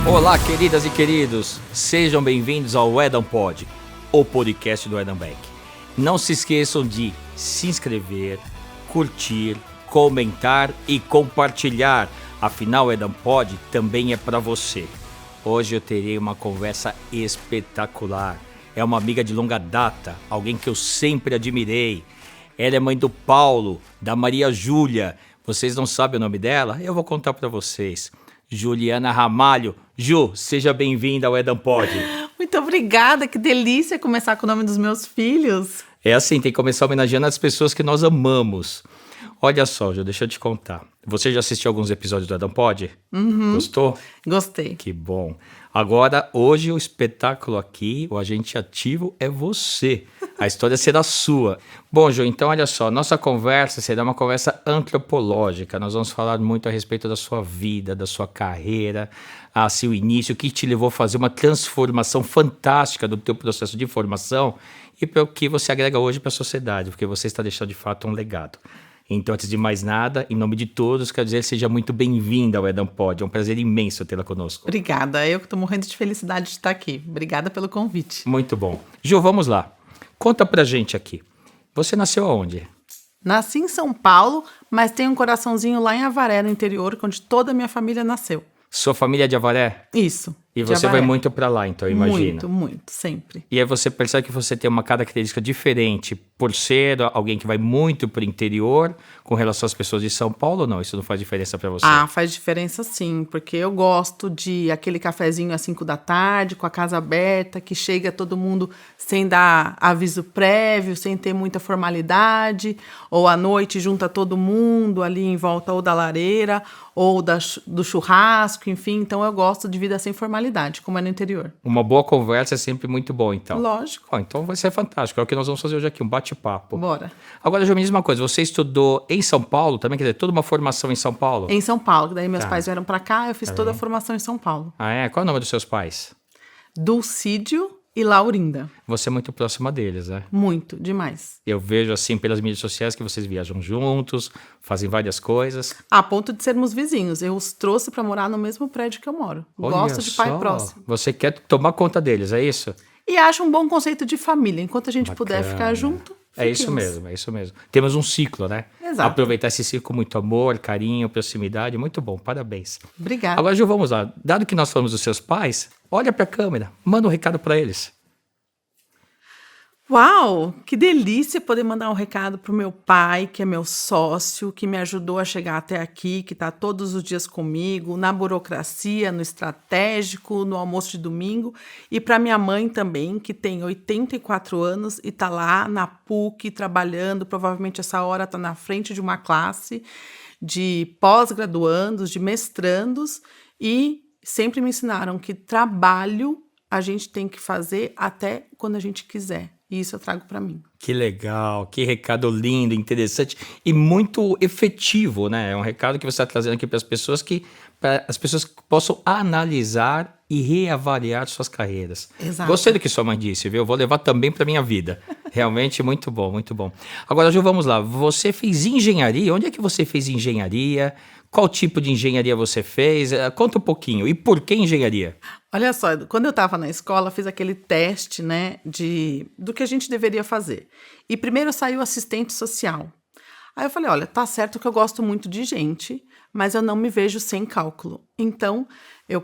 Olá, queridas e queridos, sejam bem-vindos ao Edam Pod, o podcast do Edam Bank. Não se esqueçam de se inscrever, curtir, comentar e compartilhar. Afinal, o Edam Pod também é para você. Hoje eu terei uma conversa espetacular. É uma amiga de longa data, alguém que eu sempre admirei. Ela é mãe do Paulo, da Maria Júlia. Vocês não sabem o nome dela? Eu vou contar para vocês. Juliana Ramalho. Ju, seja bem-vinda ao Edam Pod. Muito obrigada, que delícia começar com o nome dos meus filhos. É assim, tem que começar homenageando as pessoas que nós amamos. Olha só, Ju, deixa eu te contar. Você já assistiu alguns episódios do Edam Pod? Gostou? Gostei. Que bom. Agora, hoje o espetáculo aqui, o agente ativo é você. A história será sua. Bom, Ju, então olha só, nossa conversa será uma conversa antropológica. Nós vamos falar muito a respeito da sua vida, da sua carreira, seu início, o que te levou a fazer uma transformação fantástica do teu processo de formação e para o que você agrega hoje para a sociedade, porque você está deixando de fato um legado. Então, antes de mais nada, em nome de todos, quero dizer, seja muito bem-vinda ao Edam Pod. É um prazer imenso tê-la conosco. Obrigada, eu que estou morrendo de felicidade de estar aqui. Obrigada pelo convite. Muito bom. Ju, vamos lá. Conta pra gente aqui. Você nasceu aonde? Nasci em São Paulo, mas tenho um coraçãozinho lá em Avaré, no interior, onde toda a minha família nasceu. Sua família é de Avaré? Isso. E você vai muito pra lá, então, eu imagino. Muito, sempre. E aí você percebe que você tem uma característica diferente por ser alguém que vai muito pro interior com relação às pessoas de São Paulo ou não? Isso não faz diferença pra você? Ah, faz diferença sim, porque eu gosto de aquele cafezinho às 5 da tarde, com a casa aberta, que chega todo mundo sem dar aviso prévio, sem ter muita formalidade, ou à noite junta todo mundo ali em volta ou da lareira, ou do churrasco, enfim. Então eu gosto de vida sem formalidade, como é no interior. Uma boa conversa é sempre muito bom, então. Lógico. Então vai ser fantástico. É o que nós vamos fazer hoje aqui, um bate-papo. Bora. Agora, já me diz uma coisa. Você estudou em São Paulo também? Quer dizer, toda uma formação em São Paulo? Em São Paulo. Daí meus pais vieram pra cá, eu fiz toda a formação em São Paulo. Ah, é? Qual é o nome dos seus pais? Dulcídio e Laurinda. Você é muito próxima deles, né? Muito, demais. Eu vejo, assim, pelas mídias sociais que vocês viajam juntos, fazem várias coisas. A ponto de sermos vizinhos. Eu os trouxe pra morar no mesmo prédio que eu moro. Gosto de pai próximo. Você quer tomar conta deles, é isso? E acho um bom conceito de família. Enquanto a gente puder ficar junto, é isso mesmo, é isso mesmo. Temos um ciclo, né? Exato. Aproveitar esse ciclo com muito amor, carinho, proximidade. Muito bom, parabéns. Obrigada. Agora, Ju, vamos lá. Dado que nós falamos dos seus pais, olha pra câmera, manda um recado pra eles. Uau, que delícia poder mandar um recado pro meu pai, que é meu sócio, que me ajudou a chegar até aqui, que está todos os dias comigo, na burocracia, no estratégico, no almoço de domingo, e para minha mãe também, que tem 84 anos e está lá na PUC trabalhando, provavelmente essa hora está na frente de uma classe de pós-graduandos, de mestrandos, e sempre me ensinaram que trabalho a gente tem que fazer até quando a gente quiser. E isso eu trago para mim. Que legal, que recado lindo, interessante e muito efetivo, né? É um recado que você está trazendo aqui para as pessoas para as pessoas possam analisar e reavaliar suas carreiras. Exato. Gostei do que sua mãe disse, viu? Eu vou levar também para minha vida. Realmente muito bom, muito bom. Agora, Ju, vamos lá. Você fez engenharia? Onde é que você fez engenharia? Qual tipo de engenharia você fez? Conta um pouquinho. E por que engenharia? Olha só, quando eu estava na escola, fiz aquele teste, né, do que a gente deveria fazer. E primeiro saiu assistente social. Aí eu falei, olha, tá certo que eu gosto muito de gente, mas eu não me vejo sem cálculo. Então, eu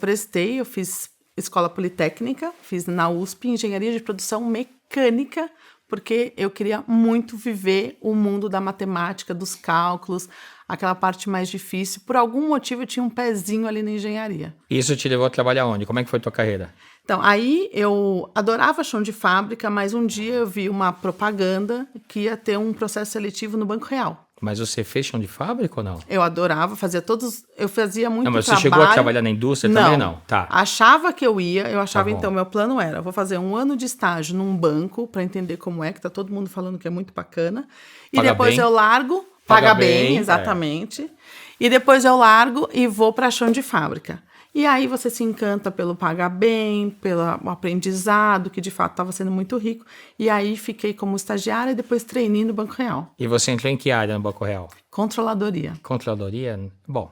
fiz escola politécnica, fiz na USP engenharia de produção mecânica, porque eu queria muito viver o mundo da matemática, dos cálculos, aquela parte mais difícil. Por algum motivo eu tinha um pezinho ali na engenharia. Isso te levou a trabalhar onde? Como é que foi a tua carreira? Então, aí eu adorava chão de fábrica, mas um dia eu vi uma propaganda que ia ter um processo seletivo no Banco Real. Mas você fez chão de fábrica ou não? Eu adorava, eu fazia muito trabalho. Não, mas você chegou a trabalhar na indústria também, não? Tá. Achava que eu achava, Tá bom. então, meu plano era, vou fazer 1 ano de estágio num banco para entender como é, que tá todo mundo falando que é muito bacana. E Paga depois bem. eu largo, Paga paga bem, bem, exatamente. E depois eu largo e vou para chão de fábrica. E aí você se encanta pelo pagar bem, pelo aprendizado, que de fato estava sendo muito rico. E aí fiquei como estagiária e depois trainee no Banco Real. E você entrou em que área no Banco Real? Controladoria. Controladoria? Bom,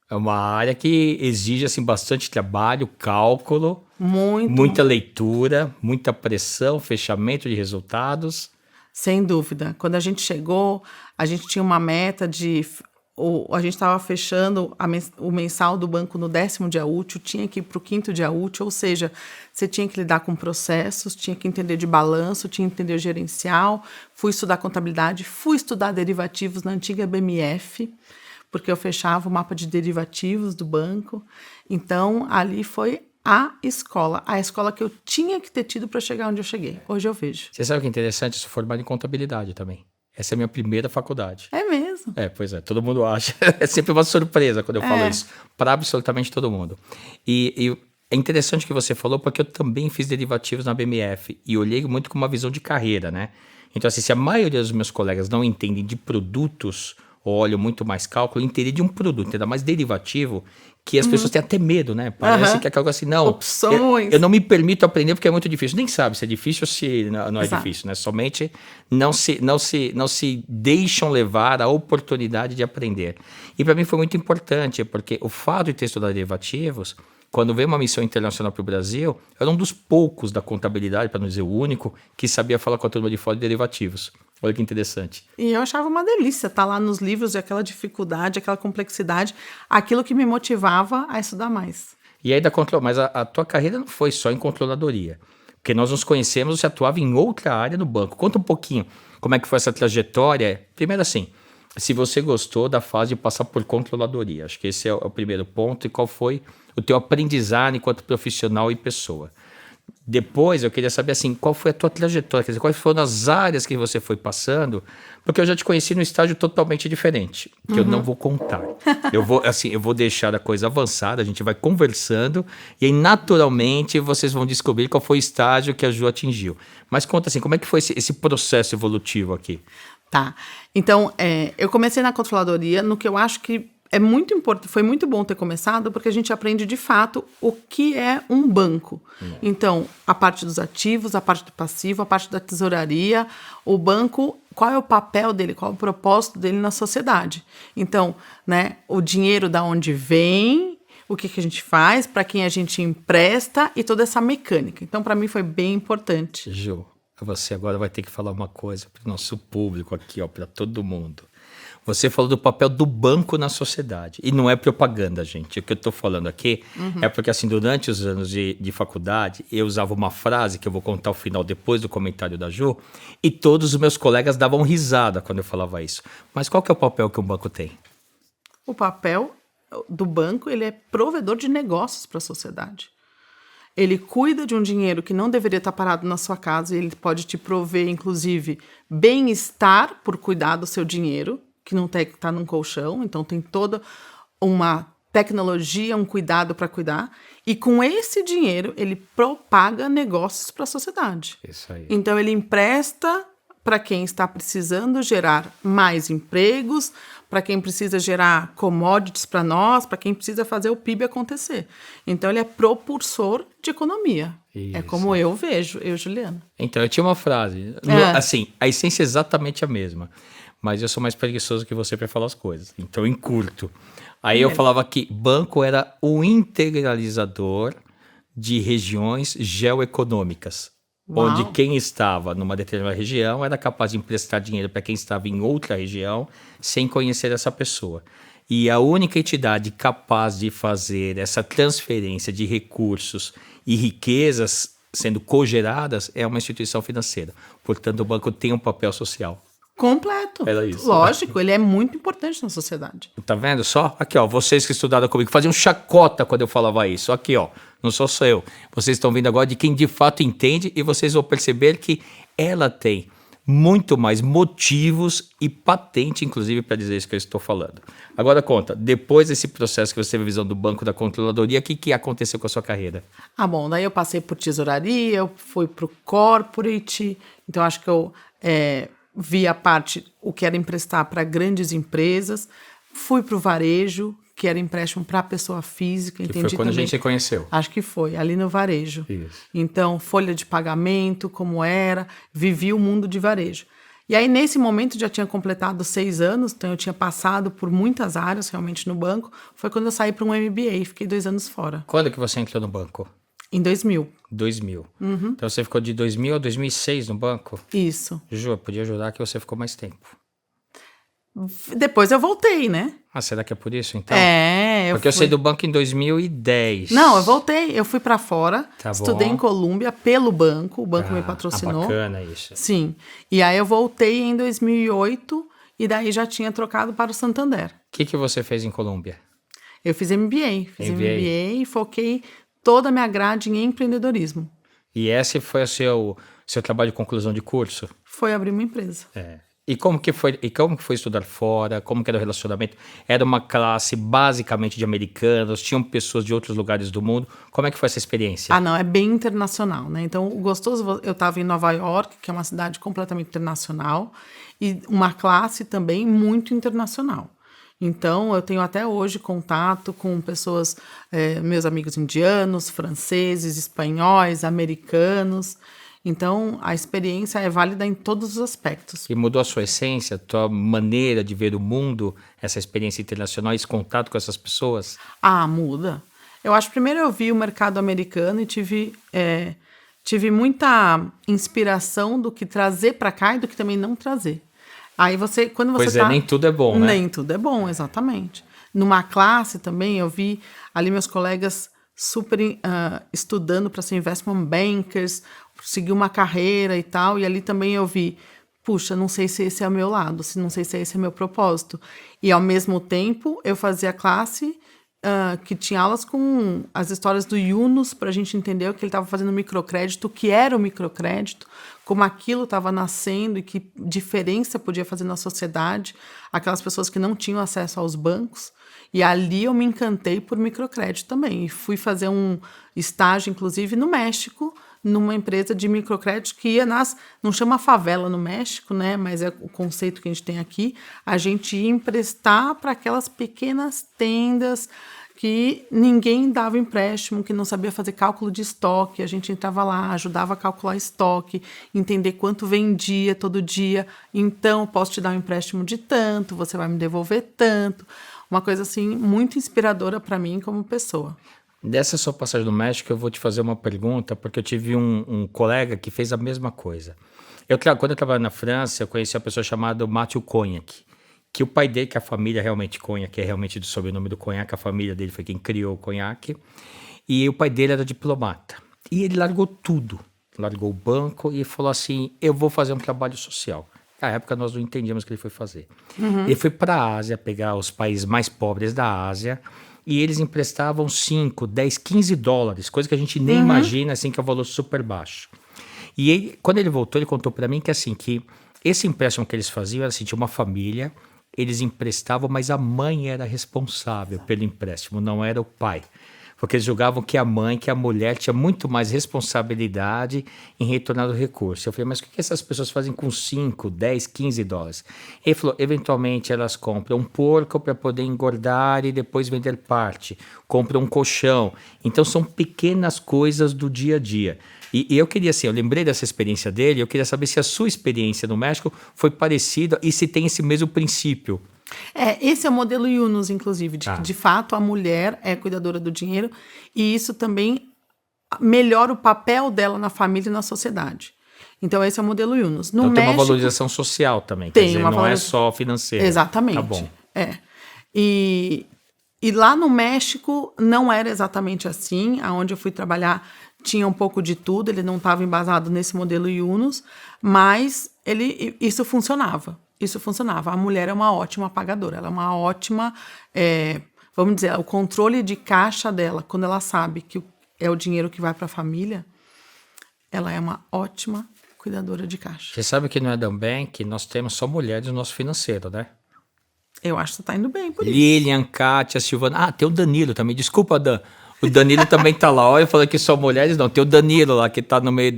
É uma área que exige assim, bastante trabalho, cálculo, Muito. muita leitura, muita pressão, fechamento de resultados. Sem dúvida. Quando a gente chegou, a gente tinha uma meta de. A gente estava fechando o mensal do banco no 10º dia útil, tinha que ir para o 5º dia útil, ou seja, você tinha que lidar com processos, tinha que entender de balanço, tinha que entender o gerencial. Fui estudar contabilidade, fui estudar derivativos na antiga BMF, porque eu fechava o mapa de derivativos do banco. Então, ali foi a escola que eu tinha que ter tido para chegar onde eu cheguei. Hoje eu vejo. Você sabe o que é interessante? Eu sou formado em contabilidade também. Essa é a minha primeira faculdade. É mesmo. Pois é, todo mundo acha. É sempre uma surpresa quando eu falo isso, para absolutamente todo mundo. E é interessante o que você falou, porque eu também fiz derivativos na BMF e olhei muito com uma visão de carreira, né? Então, assim, se a maioria dos meus colegas não entendem de produtos, ou olham muito mais cálculo, entender de um produto, ainda mais derivativo, que as pessoas têm até medo, né? Parece que é algo assim, não. Opções. Eu não me permito aprender porque é muito difícil. Nem sabe se é difícil ou se não é Exato. difícil, né? Somente não se deixam levar a oportunidade de aprender. E para mim foi muito importante, porque o fato de ter estudado derivativos, quando veio uma missão internacional para o Brasil, eu era um dos poucos da contabilidade, para não dizer o único, que sabia falar com a turma de fora de derivativos. Olha que interessante. E eu achava uma delícia estar lá nos livros e aquela dificuldade, aquela complexidade, aquilo que me motivava a estudar mais. E aí mas a tua carreira não foi só em controladoria, porque nós nos conhecemos, você atuava em outra área no banco. Conta um pouquinho como é que foi essa trajetória. Primeiro assim, se você gostou da fase de passar por controladoria, acho que esse é o primeiro ponto, e qual foi o teu aprendizado enquanto profissional e pessoa. Depois eu queria saber assim, qual foi a tua trajetória, quer dizer, quais foram as áreas que você foi passando, porque eu já te conheci num estágio totalmente diferente, que eu não vou contar. Eu vou deixar a coisa avançada, a gente vai conversando e aí naturalmente vocês vão descobrir qual foi o estágio que a Ju atingiu. Mas conta assim, como é que foi esse processo evolutivo aqui? Tá. Então, eu comecei na controladoria no que eu acho que é muito importante, foi muito bom ter começado, porque a gente aprende de fato o que é um banco. Então, a parte dos ativos, a parte do passivo, a parte da tesouraria, o banco, qual é o papel dele, qual é o propósito dele na sociedade. Então, né, o dinheiro da onde vem, o que a gente faz, para quem a gente empresta e toda essa mecânica. Então, para mim foi bem importante. Ju, você agora vai ter que falar uma coisa para o nosso público aqui, ó, para todo mundo. Você falou do papel do banco na sociedade. E não é propaganda, gente. O que eu estou falando aqui é porque, assim, durante os anos de faculdade, eu usava uma frase que eu vou contar ao final, depois do comentário da Ju, e todos os meus colegas davam risada quando eu falava isso. Mas qual que é o papel que um banco tem? O papel do banco, ele é provedor de negócios para a sociedade. Ele cuida de um dinheiro que não deveria estar parado na sua casa e ele pode te prover, inclusive, bem-estar por cuidar do seu dinheiro, que não tem que estar num colchão, então tem toda uma tecnologia, um cuidado para cuidar, e com esse dinheiro ele propaga negócios para a sociedade. Isso aí. Então ele empresta para quem está precisando gerar mais empregos, para quem precisa gerar commodities para nós, para quem precisa fazer o PIB acontecer. Então ele é propulsor de economia. Isso. É como eu vejo, Juliana. Então, eu tinha uma frase, assim, a essência é exatamente a mesma. Mas eu sou mais preguiçoso que você para falar as coisas. Então, eu encurto. Aí eu falava que banco era o integralizador de regiões geoeconômicas. Uau. Onde quem estava numa determinada região era capaz de emprestar dinheiro para quem estava em outra região sem conhecer essa pessoa. E a única entidade capaz de fazer essa transferência de recursos e riquezas sendo cogeradas é uma instituição financeira. Portanto, o banco tem um papel social. Completo. Era isso. Lógico, ele é muito importante na sociedade. Tá vendo só? Aqui, ó, vocês que estudaram comigo faziam chacota quando eu falava isso. Aqui, ó, não sou só eu. Vocês estão vendo agora de quem de fato entende e vocês vão perceber que ela tem muito mais motivos e patente, inclusive, para dizer isso que eu estou falando. Agora conta, depois desse processo que você teve a visão do banco da controladoria, o que aconteceu com a sua carreira? Bom, daí eu passei por tesouraria, eu fui para o corporate, então acho que eu vi a parte, o que era emprestar para grandes empresas, fui para o varejo, que era empréstimo para pessoa física. Que foi quando a gente se conheceu. Acho que foi, ali no varejo. Isso. Então, folha de pagamento, como era, vivi o mundo de varejo. E aí, nesse momento, já tinha completado 6 anos, então eu tinha passado por muitas áreas realmente no banco. Foi quando eu saí para um MBA, fiquei 2 anos fora. Quando que você entrou no banco? Em 2000. 2000. Então você ficou de 2000 a 2006 no banco? Isso. Ju, podia jurar que você ficou mais tempo. Depois eu voltei, né? Ah, será que é por isso, então? Porque eu saí do banco em 2010. Não, eu voltei. Eu fui pra fora, Tá estudei bom. em Colômbia pelo banco, o banco me patrocinou. Bacana isso. Sim. E aí eu voltei em 2008 e daí já tinha trocado para o Santander. O que você fez em Colômbia? Eu fiz MBA. Fiz MBA e foquei toda a minha grade em empreendedorismo. E esse foi o seu trabalho de conclusão de curso? Foi abrir uma empresa. E como que foi estudar fora? Como que era o relacionamento? Era uma classe basicamente de americanos? Tinham pessoas de outros lugares do mundo? Como é que foi essa experiência? Ah, não, é bem internacional, né? Então, o gostoso, eu estava em Nova York, que é uma cidade completamente internacional, e uma classe também muito internacional. Então, eu tenho até hoje contato com pessoas, meus amigos indianos, franceses, espanhóis, americanos. Então, a experiência é válida em todos os aspectos. E mudou a sua essência, a tua maneira de ver o mundo, essa experiência internacional, esse contato com essas pessoas? Ah, muda. Eu acho que primeiro eu vi o mercado americano e tive muita inspiração do que trazer para cá e do que também não trazer. Aí quando você nem tudo é bom, né? Nem tudo é bom, exatamente. Numa classe também eu vi ali meus colegas super estudando para ser investment bankers, seguir uma carreira e tal, e ali também eu vi, puxa, não sei se esse é o meu lado, não sei se esse é o meu propósito. E ao mesmo tempo eu fazia classe que tinha aulas com as histórias do Yunus para a gente entender o que ele estava fazendo no microcrédito, o que era o microcrédito, como aquilo estava nascendo e que diferença podia fazer na sociedade, aquelas pessoas que não tinham acesso aos bancos. E ali eu me encantei por microcrédito também. E fui fazer um estágio, inclusive, no México, numa empresa de microcrédito que ia não chama favela no México, né? Mas é o conceito que a gente tem aqui. A gente ia emprestar para aquelas pequenas tendas que ninguém dava empréstimo, que não sabia fazer cálculo de estoque. A gente entrava lá, ajudava a calcular estoque, entender quanto vendia todo dia. Então, eu posso te dar um empréstimo de tanto, você vai me devolver tanto. Uma coisa, assim, muito inspiradora para mim como pessoa. Dessa sua passagem no México, eu vou te fazer uma pergunta, porque eu tive um colega que fez a mesma coisa. Quando eu trabalhava na França, eu conheci uma pessoa chamada Mathieu Cognac, que o pai dele, que a família realmente Cognac, é realmente do sobrenome do Cognac, a família dele foi quem criou o Cognac, e o pai dele era diplomata. E ele largou tudo, largou o banco e falou assim, eu vou fazer um trabalho social. Na época nós não entendíamos o que ele foi fazer. Ele foi para a Ásia, pegar os países mais pobres da Ásia, e eles emprestavam 5, 10, 15 dólares, coisa que a gente nem imagina, assim, que é um valor super baixo. E ele, quando ele voltou, ele contou para mim que, assim, que esse empréstimo que eles faziam era assim, tinha uma família, eles emprestavam, mas a mãe era responsável pelo empréstimo, não era o pai. Porque eles julgavam que a mãe, que a mulher tinha muito mais responsabilidade em retornar o recurso. Eu falei, mas o que essas pessoas fazem com 5, 10, 15 dólares? Ele falou, eventualmente elas compram um porco para poder engordar e depois vender parte. Compram um colchão. Então são pequenas coisas do dia a dia. E eu queria, assim, eu lembrei dessa experiência dele, eu queria saber se a sua experiência no México foi parecida e se tem esse mesmo princípio. Esse é o modelo Yunus, inclusive, de fato a mulher é cuidadora do dinheiro e isso também melhora o papel dela na família e na sociedade. Então esse é o modelo Yunus. No então México, tem uma valorização social também, quer dizer, não é só financeira. Exatamente. Tá bom. E lá no México não era exatamente assim, aonde eu fui trabalhar tinha um pouco de tudo, ele não estava embasado nesse modelo Yunus, mas isso funcionava. Isso funcionava. A mulher é uma ótima pagadora, ela é uma ótima, vamos dizer, o controle de caixa dela, quando ela sabe que é o dinheiro que vai para a família, ela é uma ótima cuidadora de caixa. Você sabe que no Adam Bank nós temos só mulheres no nosso financeiro, né? Eu acho que você está indo bem por isso. Lilian, Kátia, Silvana. Ah, tem o Danilo também. Desculpa, Dan. O Danilo também tá lá. Olha, eu falei que só mulheres, não. Tem o Danilo lá, que tá no meio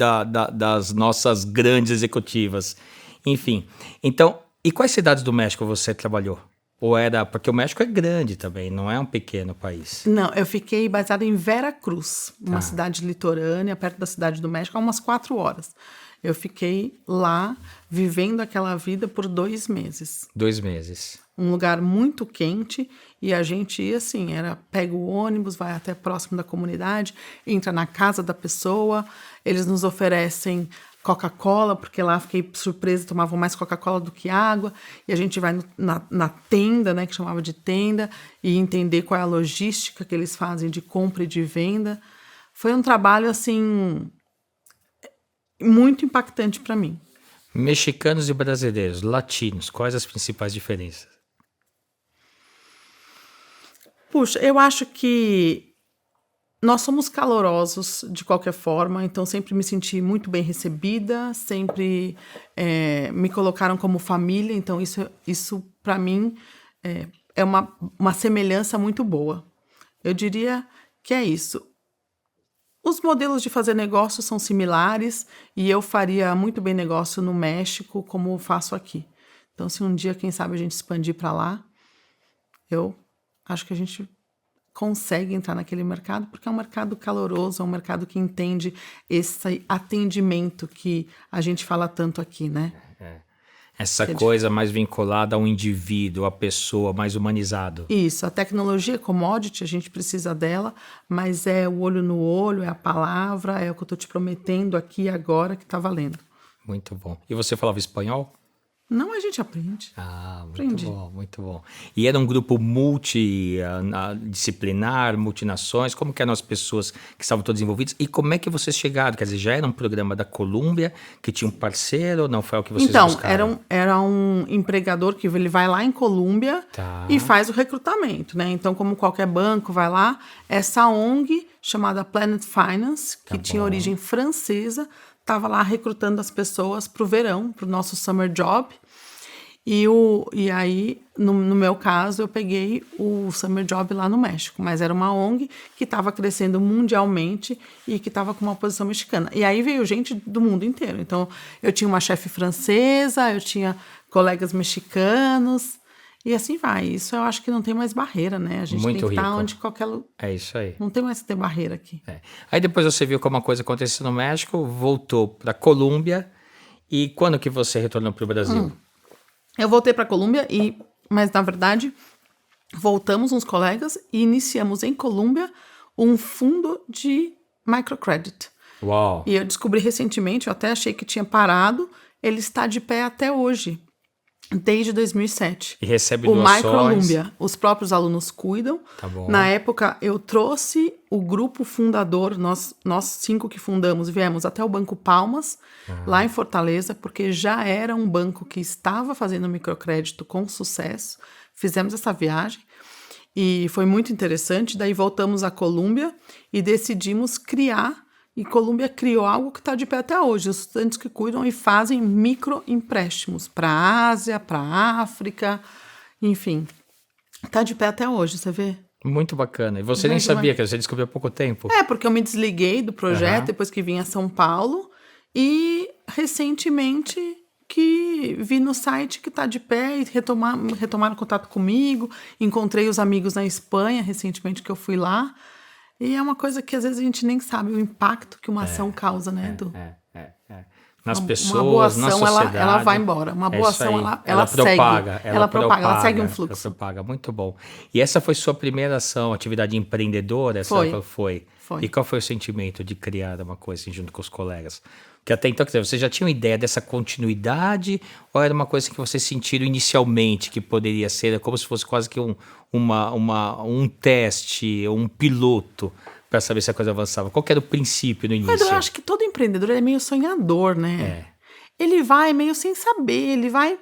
das nossas grandes executivas. Enfim. Então, e quais cidades do México você trabalhou? Ou era... Porque o México é grande também, não é um pequeno país. Não, eu fiquei baseada em Veracruz, uma cidade litorânea, perto da cidade do México, há umas 4 horas. Eu fiquei lá vivendo aquela vida por 2 meses. 2 meses. Um lugar muito quente e a gente ia assim, pega o ônibus, vai até próximo da comunidade, entra na casa da pessoa, eles nos oferecem Coca-Cola, porque lá fiquei surpresa, tomavam mais Coca-Cola do que água, e a gente vai na tenda, né, que chamava de tenda, e entender qual é a logística que eles fazem de compra e de venda. Foi um trabalho, assim, muito impactante para mim. Mexicanos e brasileiros, latinos, quais as principais diferenças? Puxa, eu acho que nós somos calorosos de qualquer forma, então sempre me senti muito bem recebida, sempre me colocaram como família, então isso para mim é uma semelhança muito boa. Eu diria que é isso. Os modelos de fazer negócio são similares e eu faria muito bem negócio no México como faço aqui. Então, se um dia, quem sabe, a gente expandir para lá, eu acho que a gente consegue entrar naquele mercado, porque é um mercado caloroso, é um mercado que entende esse atendimento que a gente fala tanto aqui, né? Essa coisa mais vinculada ao indivíduo, à pessoa, mais humanizado. Isso, a tecnologia é commodity, a gente precisa dela, mas é o olho no olho, é a palavra, é o que eu estou te prometendo aqui agora que está valendo. Muito bom. E você falava espanhol? Não, a gente aprende. Muito bom, muito bom. E era um grupo multidisciplinar, multinações? Como que eram as pessoas que estavam todas envolvidas? E como é que vocês chegaram? Quer dizer, já era um programa da Colômbia, que tinha um parceiro, ou não foi o que vocês buscaram? Então, era um empregador que ele vai lá em Colômbia e faz o recrutamento, né? Então, como qualquer banco vai lá, essa ONG chamada Planet Finance, que tinha origem francesa, estava lá recrutando as pessoas para o verão, para o nosso summer job. E aí, no meu caso, eu peguei o summer job lá no México. Mas era uma ONG que estava crescendo mundialmente e que estava com uma posição mexicana. E aí veio gente do mundo inteiro. Então, eu tinha uma chefe francesa, eu tinha colegas mexicanos. E assim vai. Isso eu acho que não tem mais barreira, né? A gente Muito tem que estar rico. onde qualquer lugar. É isso aí. Não tem mais que ter barreira aqui. Aí depois você viu como a coisa aconteceu no México, voltou para Colômbia. E quando que você retornou para o Brasil? Eu voltei para a Colômbia, mas na verdade voltamos uns colegas e iniciamos em Colômbia um fundo de microcredit. Uau! E eu descobri recentemente, eu até achei que tinha parado, ele está de pé até hoje. Desde 2007. E recebe o doações? Microlúmbia, os próprios alunos cuidam. Tá bom. Na época, eu trouxe o grupo fundador, nós 5 que fundamos, viemos até o Banco Palmas, lá em Fortaleza, porque já era um banco que estava fazendo microcrédito com sucesso. Fizemos essa viagem e foi muito interessante. Daí voltamos à Colômbia e decidimos criar. E Colômbia criou algo que está de pé até hoje. Os estudantes que cuidam e fazem microempréstimos para a Ásia, para a África, enfim. Está de pé até hoje, você vê? Muito bacana. E você nem sabia, que você descobriu há pouco tempo. Porque eu me desliguei do projeto depois que vim a São Paulo. E recentemente que vi no site que está de pé e retomaram contato comigo. Encontrei os amigos na Espanha recentemente que eu fui lá. E é uma coisa que às vezes a gente nem sabe o impacto que uma ação causa, né, Edu? Nas pessoas, uma boa ação, na sociedade. Ela vai embora. Uma boa ação, ela propaga, segue. Ela propaga, ela segue um fluxo. Ela propaga, muito bom. E essa foi sua primeira ação, atividade empreendedora? Foi. E qual foi o sentimento de criar uma coisa assim, junto com os colegas? Porque até então, quer dizer, você já tinha uma ideia dessa continuidade ou era uma coisa que vocês sentiram inicialmente que poderia ser como se fosse quase que um teste, um piloto para saber se a coisa avançava? Qual que era o princípio no início? Mas eu acho que todo empreendedor é meio sonhador, né? Ele vai meio sem saber, ele vai...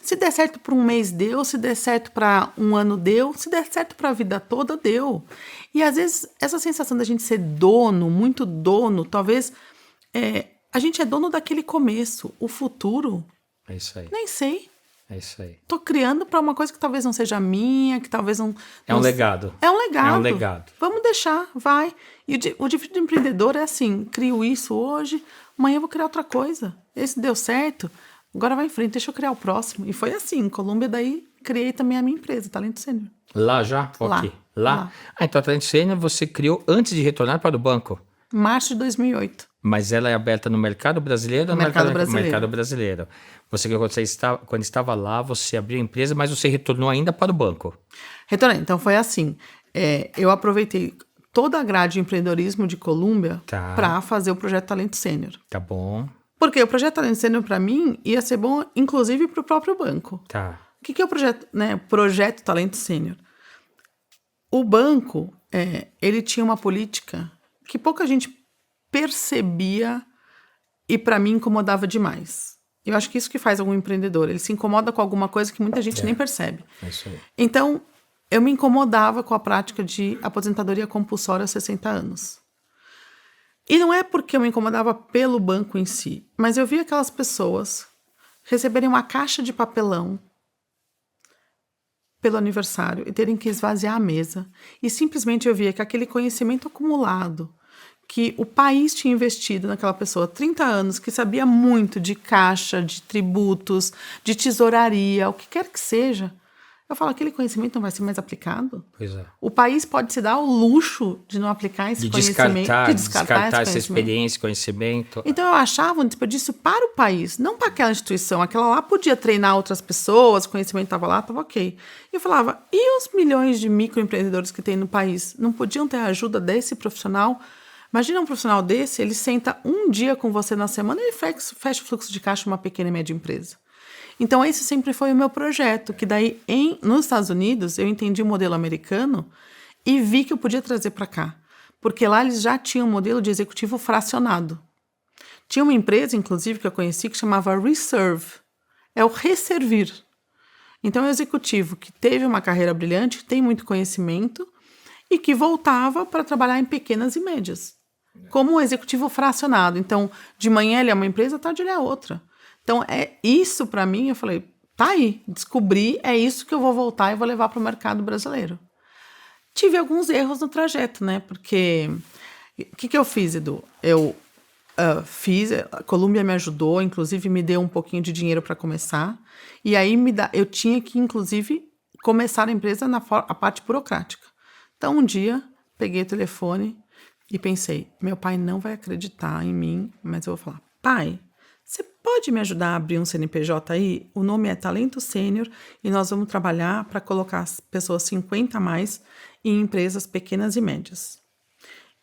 Se der certo por um mês, deu. Se der certo para um ano, deu. Se der certo para a vida toda, deu. E às vezes essa sensação da gente ser dono, muito dono, talvez... a gente é dono daquele começo. O futuro... É isso aí. Nem sei. É isso aí. Tô criando para uma coisa que talvez não seja minha, que talvez não... É um legado. É um legado. É um legado. Vamos deixar, vai. E o difícil do empreendedor é assim, crio isso hoje, amanhã eu vou criar outra coisa. Esse deu certo, agora vai em frente, deixa eu criar o próximo. E foi assim, em Colômbia, daí criei também a minha empresa, Talento Sênior. Lá já? Ok. Lá? Então a Talento Sênior você criou antes de retornar para o banco? Março de 2008. Mas ela é aberta no mercado brasileiro ou no mercado brasileiro? Você, quando estava lá, você abriu a empresa, mas você retornou ainda para o banco? Retornei. Então, foi assim. Eu aproveitei toda a grade de empreendedorismo de Colômbia para fazer o Projeto Talento Sênior. Tá bom. Porque o Projeto Talento Sênior, para mim, ia ser bom, inclusive, para o próprio banco. Tá. O que é o Projeto Talento Sênior? O banco, ele tinha uma política que pouca gente percebia e, para mim, incomodava demais. Eu acho que isso que faz algum empreendedor. Ele se incomoda com alguma coisa que muita gente nem percebe. É isso aí. Então, eu me incomodava com a prática de aposentadoria compulsória aos 60 anos. E não é porque eu me incomodava pelo banco em si, mas eu via aquelas pessoas receberem uma caixa de papelão pelo aniversário e terem que esvaziar a mesa. E simplesmente eu via que aquele conhecimento acumulado, que o país tinha investido naquela pessoa 30 anos, que sabia muito de caixa, de tributos, de tesouraria, o que quer que seja, eu falo, aquele conhecimento não vai ser mais aplicado? Pois é. O país pode se dar o luxo de não aplicar esse conhecimento. De descartar essa experiência, conhecimento. Então eu achava um desperdício para o país, não para aquela instituição. Aquela lá podia treinar outras pessoas, o conhecimento estava lá, estava ok. E eu falava, e os milhões de microempreendedores que tem no país? Não podiam ter a ajuda desse profissional? Imagina um profissional desse, ele senta um dia com você na semana e ele fecha o fluxo de caixa de uma pequena e média empresa. Então, esse sempre foi o meu projeto, que daí, nos Estados Unidos, eu entendi o modelo americano e vi que eu podia trazer para cá. Porque lá eles já tinham um modelo de executivo fracionado. Tinha uma empresa, inclusive, que eu conheci, que chamava Reserve. É o resservir. Então, é um executivo que teve uma carreira brilhante, que tem muito conhecimento e que voltava para trabalhar em pequenas e médias. Como um executivo fracionado. Então, de manhã ele é uma empresa, tarde ele é outra. Então, isso para mim, eu falei, tá aí, descobri, é isso que eu vou voltar e vou levar para o mercado brasileiro. Tive alguns erros no trajeto, né? Porque, o que eu fiz, Edu? Eu a Colômbia me ajudou, inclusive me deu um pouquinho de dinheiro para começar, e aí eu tinha que, inclusive, começar a empresa a parte burocrática. Então, um dia, peguei o telefone e pensei, meu pai não vai acreditar em mim, mas eu vou falar, pai, você pode me ajudar a abrir um CNPJ aí? O nome é Talento Sênior e nós vamos trabalhar para colocar as pessoas 50 a mais em empresas pequenas e médias.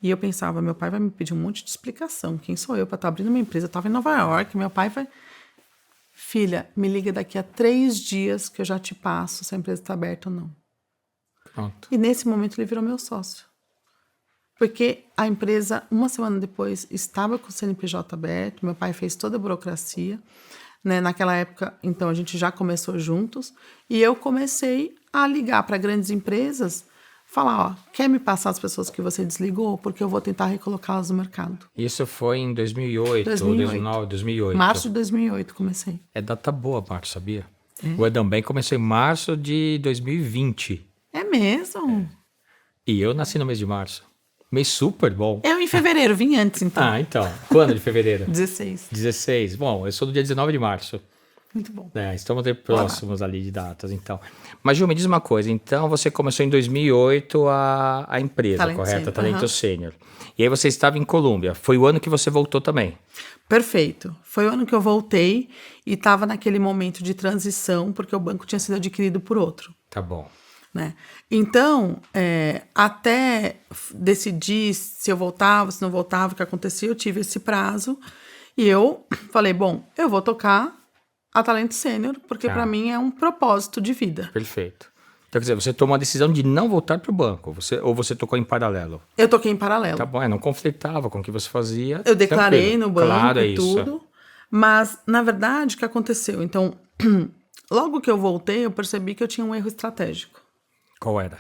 E eu pensava, meu pai vai me pedir um monte de explicação. Quem sou eu para estar abrindo uma empresa? Eu estava em Nova York, meu pai vai... Filha, me liga daqui a 3 dias que eu já te passo se a empresa está aberta ou não. Pronto. E nesse momento ele virou meu sócio. Porque a empresa, uma semana depois, estava com o CNPJ aberto, meu pai fez toda a burocracia, né? Naquela época, então, a gente já começou juntos, e eu comecei a ligar para grandes empresas, falar, quer me passar as pessoas que você desligou? Porque eu vou tentar recolocá-las no mercado. Isso foi em 2008, 2009, 2008. Março de 2008 comecei. É data boa, março, sabia? O Edam Bank começou em março de 2020. É mesmo? E eu nasci no mês de março. Mês super bom. Eu em fevereiro, vim antes então. Então. Quando de fevereiro? 16. 16. Bom, eu sou do dia 19 de março. Muito bom. Estamos próximos ali de datas, então. Mas, Ju, me diz uma coisa. Então, você começou em 2008 a empresa, Talento correto? Sênior. Talento Sênior. E aí você estava em Colômbia. Foi o ano que você voltou também? Perfeito. Foi o ano que eu voltei e estava naquele momento de transição, porque o banco tinha sido adquirido por outro. Tá bom. Né? Então, até decidir se eu voltava, se não voltava, o que acontecia, eu tive esse prazo e eu falei, bom, eu vou tocar a Talento Sênior, porque para mim é um propósito de vida. Perfeito. Então, quer dizer, você tomou a decisão de não voltar para o banco, ou você tocou em paralelo? Eu toquei em paralelo. Tá bom, não conflitava com o que você fazia. Eu declarei no banco claro, e tudo, mas, na verdade, o que aconteceu? Então, logo que eu voltei, eu percebi que eu tinha um erro estratégico. Qual era?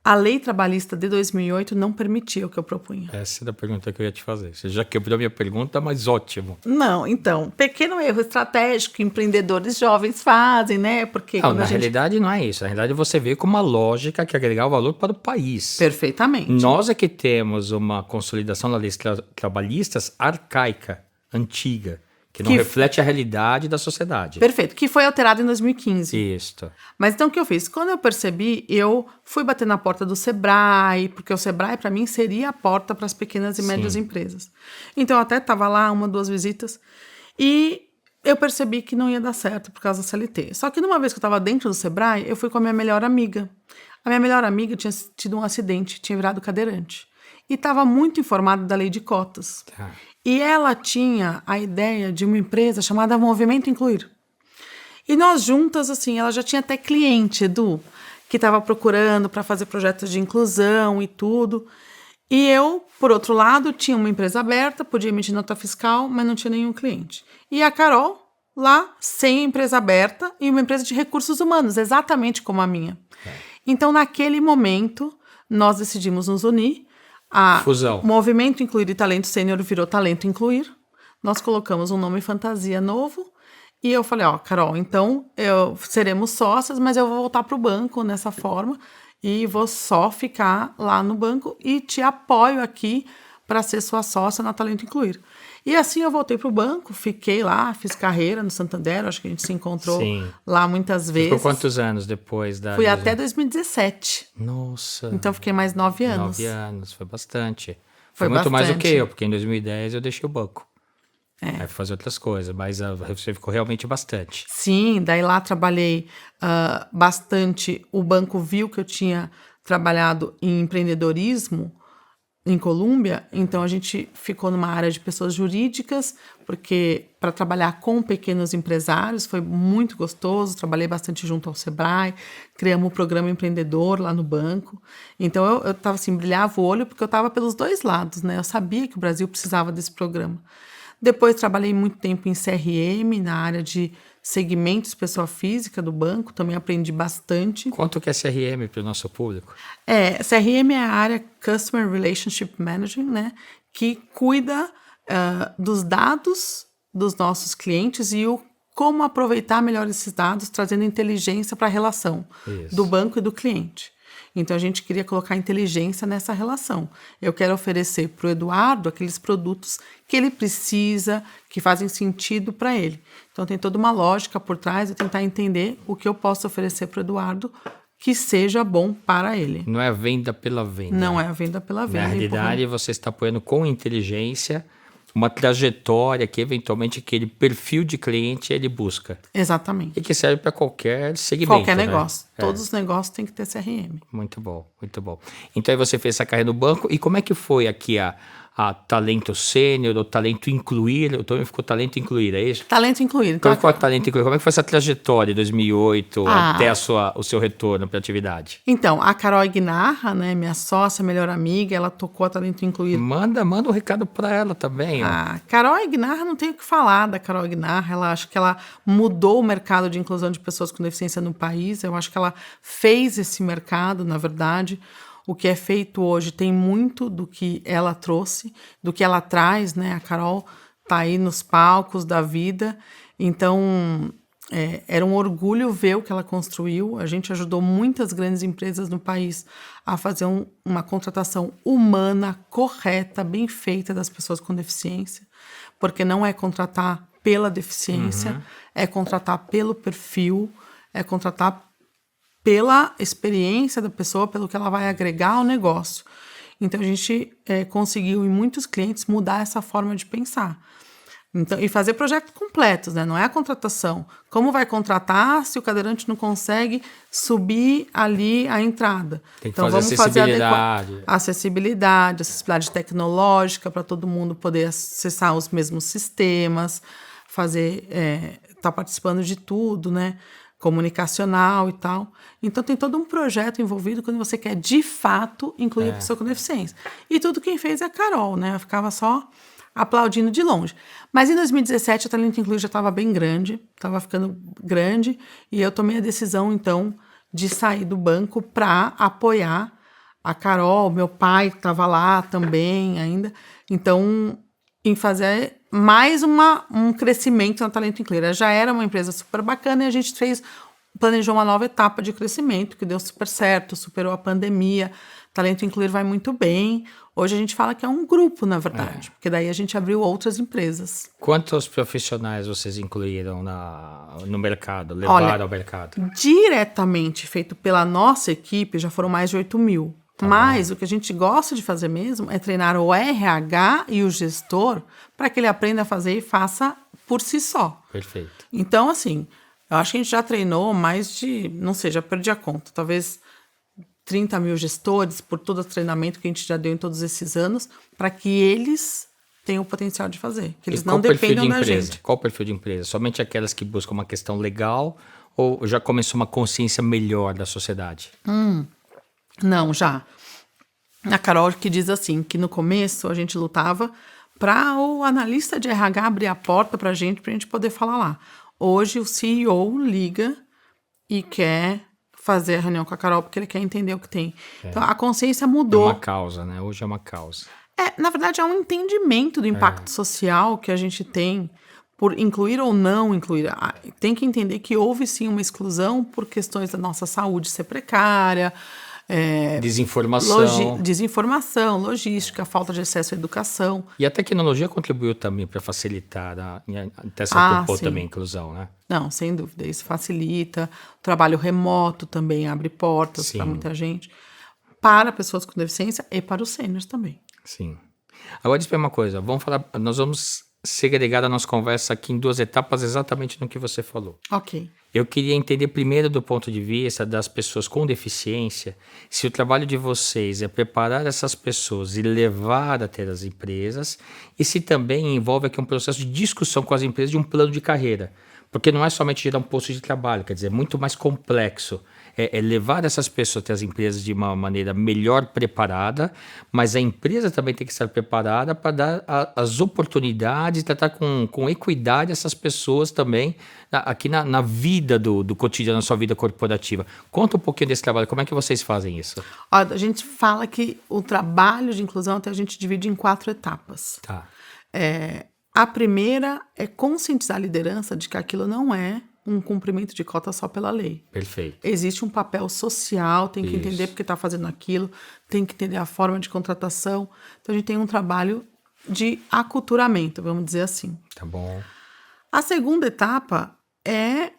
A lei trabalhista de 2008 não permitia o que eu propunha. Essa é a pergunta que eu ia te fazer. Você já quebrou a minha pergunta, mas ótimo. Não, então, pequeno erro estratégico que empreendedores jovens fazem, né? Porque não, na realidade não é isso. Na realidade você vê com uma lógica que agregar o valor para o país. Perfeitamente. Nós é que temos uma consolidação das leis trabalhistas arcaica, antiga, Que não reflete a realidade da sociedade. Perfeito, que foi alterado em 2015. Isso. Mas então o que eu fiz? Quando eu percebi, eu fui bater na porta do Sebrae, porque o Sebrae para mim seria a porta para as pequenas e médias empresas. Então eu até estava lá 1, 2 visitas e eu percebi que não ia dar certo por causa da CLT. Só que numa vez que eu estava dentro do Sebrae, eu fui com a minha melhor amiga. A minha melhor amiga tinha tido um acidente, tinha virado cadeirante. E estava muito informada da lei de cotas. Tá. E ela tinha a ideia de uma empresa chamada Movimento Incluir. E nós juntas, assim, ela já tinha até cliente, Edu, que estava procurando para fazer projetos de inclusão e tudo. E eu, por outro lado, tinha uma empresa aberta, podia emitir nota fiscal, mas não tinha nenhum cliente. E a Carol, lá, sem empresa aberta e uma empresa de recursos humanos, exatamente como a minha. Então, naquele momento, nós decidimos nos unir. A Fusão. Movimento Incluir e Talento Sênior virou Talento Incluir. Nós colocamos um nome fantasia novo. E eu falei, Carol, então seremos sócias, mas eu vou voltar para o banco nessa forma e vou só ficar lá no banco e te apoio aqui para ser sua sócia na Talento Incluir. E assim eu voltei para o banco, fiquei lá, fiz carreira no Santander, acho que a gente se encontrou lá muitas vezes. Por quantos anos depois da... Fui até 2017. Nossa. Então fiquei mais 9 anos. 9 anos, foi bastante. Foi muito mais do bastante. que eu, porque em 2010 eu deixei o banco. Aí fui fazer outras coisas, mas você ficou realmente bastante. Sim, daí lá trabalhei bastante. O banco viu que eu tinha trabalhado em empreendedorismo em Colômbia, então a gente ficou numa área de pessoas jurídicas, porque para trabalhar com pequenos empresários foi muito gostoso, trabalhei bastante junto ao Sebrae, criamos o programa empreendedor lá no banco, então eu estava assim, brilhava o olho, porque eu estava pelos dois lados, né? Eu sabia que o Brasil precisava desse programa. Depois trabalhei muito tempo em CRM, na área de segmentos pessoa física do banco, também aprendi bastante. Quanto que é CRM para o nosso público? CRM é a área Customer Relationship Management, né, que cuida dos dados dos nossos clientes e como aproveitar melhor esses dados, trazendo inteligência para a relação do banco e do cliente. Então, a gente queria colocar inteligência nessa relação. Eu quero oferecer para o Eduardo aqueles produtos que ele precisa, que fazem sentido para ele. Então, tem toda uma lógica por trás de tentar entender o que eu posso oferecer para o Eduardo que seja bom para ele. Não é a venda pela venda. Não é a venda pela venda. Na realidade, você está apoiando com inteligência uma trajetória que, eventualmente, aquele perfil de cliente ele busca. Exatamente. E que serve para qualquer segmento. Qualquer né? negócio. Todos os negócios têm que ter CRM. Muito bom, muito bom. Então, aí você fez essa carreira no banco. E como é que foi aqui a Talento Sênior ou Talento Incluir? O nome ficou Talento Incluir, é isso? Talento Incluir. Então, Como ficou a Talento Incluir? Como é que foi essa trajetória de 2008 até o seu retorno para a atividade? Então, a Carol Ignarra, né, minha sócia, melhor amiga, ela tocou a Talento Incluir. Manda um recado para ela também. A Carol Ignarra, não tenho o que falar da Carol Ignarra. Ela acho que ela mudou o mercado de inclusão de pessoas com deficiência no país. Eu acho que ela fez esse mercado, na verdade. O que é feito hoje tem muito do que ela trouxe, do que ela traz, né? A Carol tá aí nos palcos da vida. Então, era um orgulho ver o que ela construiu. A gente ajudou muitas grandes empresas no país a fazer uma contratação humana, correta, bem feita das pessoas com deficiência. Porque não é contratar pela deficiência, é contratar pelo perfil, é contratar pela experiência da pessoa, pelo que ela vai agregar ao negócio. Então, a gente conseguiu, em muitos clientes, mudar essa forma de pensar. Então, e fazer projetos completos, né? Não é a contratação. Como vai contratar se o cadeirante não consegue subir ali a entrada? Tem que então, fazer vamos acessibilidade. Acessibilidade tecnológica para todo mundo poder acessar os mesmos sistemas, tá participando de tudo, né? Comunicacional e tal. Então, tem todo um projeto envolvido quando você quer, de fato, incluir a pessoa com deficiência. E tudo quem fez é a Carol, né? Eu ficava só aplaudindo de longe. Mas em 2017, a Talento Incluir já estava bem grande, estava ficando grande, e eu tomei a decisão, então, de sair do banco para apoiar a Carol. Meu pai estava lá também ainda. Então, em fazer mais um crescimento na Talento Incluir. Já era uma empresa super bacana e a gente fez planejou uma nova etapa de crescimento, que deu super certo, superou a pandemia. Talento Incluir vai muito bem. Hoje a gente fala que é um grupo, na verdade, porque daí a gente abriu outras empresas. Quantos profissionais vocês incluíram no mercado, levaram ao mercado? Diretamente feito pela nossa equipe, já foram mais de 8.000. Mas o que a gente gosta de fazer mesmo é treinar o RH e o gestor para que ele aprenda a fazer e faça por si só. Perfeito. Então, assim, eu acho que a gente já treinou mais de, não sei, já perdi a conta, talvez 30.000 gestores por todo o treinamento que a gente já deu em todos esses anos, para que eles tenham o potencial de fazer, que eles não dependam da gente. Qual o perfil de empresa? Somente aquelas que buscam uma questão legal ou já começou uma consciência melhor da sociedade? Não, já. A Carol que diz assim, que no começo a gente lutava para o analista de RH abrir a porta para a gente poder falar lá. Hoje o CEO liga e quer fazer a reunião com a Carol porque ele quer entender o que tem. Então a consciência mudou. É uma causa, né? Hoje é uma causa. Na verdade é um entendimento do impacto social que a gente tem por incluir ou não incluir. Tem que entender que houve sim uma exclusão por questões da nossa saúde ser precária, desinformação, logística, falta de acesso à educação. E a tecnologia contribuiu também para facilitar, até certo ponto também a inclusão, né? Não, sem dúvida, isso facilita. O trabalho remoto também abre portas para muita gente, para pessoas com deficiência e para os sêniors também. Sim. Agora, diz para uma coisa, nós vamos segregar a nossa conversa aqui em 2 etapas exatamente no que você falou. Ok. Eu queria entender primeiro do ponto de vista das pessoas com deficiência, se o trabalho de vocês é preparar essas pessoas e levar até as empresas, e se também envolve aqui um processo de discussão com as empresas de um plano de carreira. Porque não é somente gerar um posto de trabalho, quer dizer, é muito mais complexo. É levar essas pessoas até as empresas de uma maneira melhor preparada, mas a empresa também tem que estar preparada para dar as oportunidades, tratar com equidade essas pessoas também aqui na vida do cotidiano, na sua vida corporativa. Conta um pouquinho desse trabalho, como é que vocês fazem isso? A gente fala que o trabalho de inclusão até a gente divide em 4 etapas. Tá. A primeira é conscientizar a liderança de que aquilo não é um cumprimento de cota só pela lei. Perfeito. Existe um papel social, tem que entender porque está fazendo aquilo, tem que entender a forma de contratação. Então, a gente tem um trabalho de aculturamento, vamos dizer assim. Tá bom. A segunda etapa é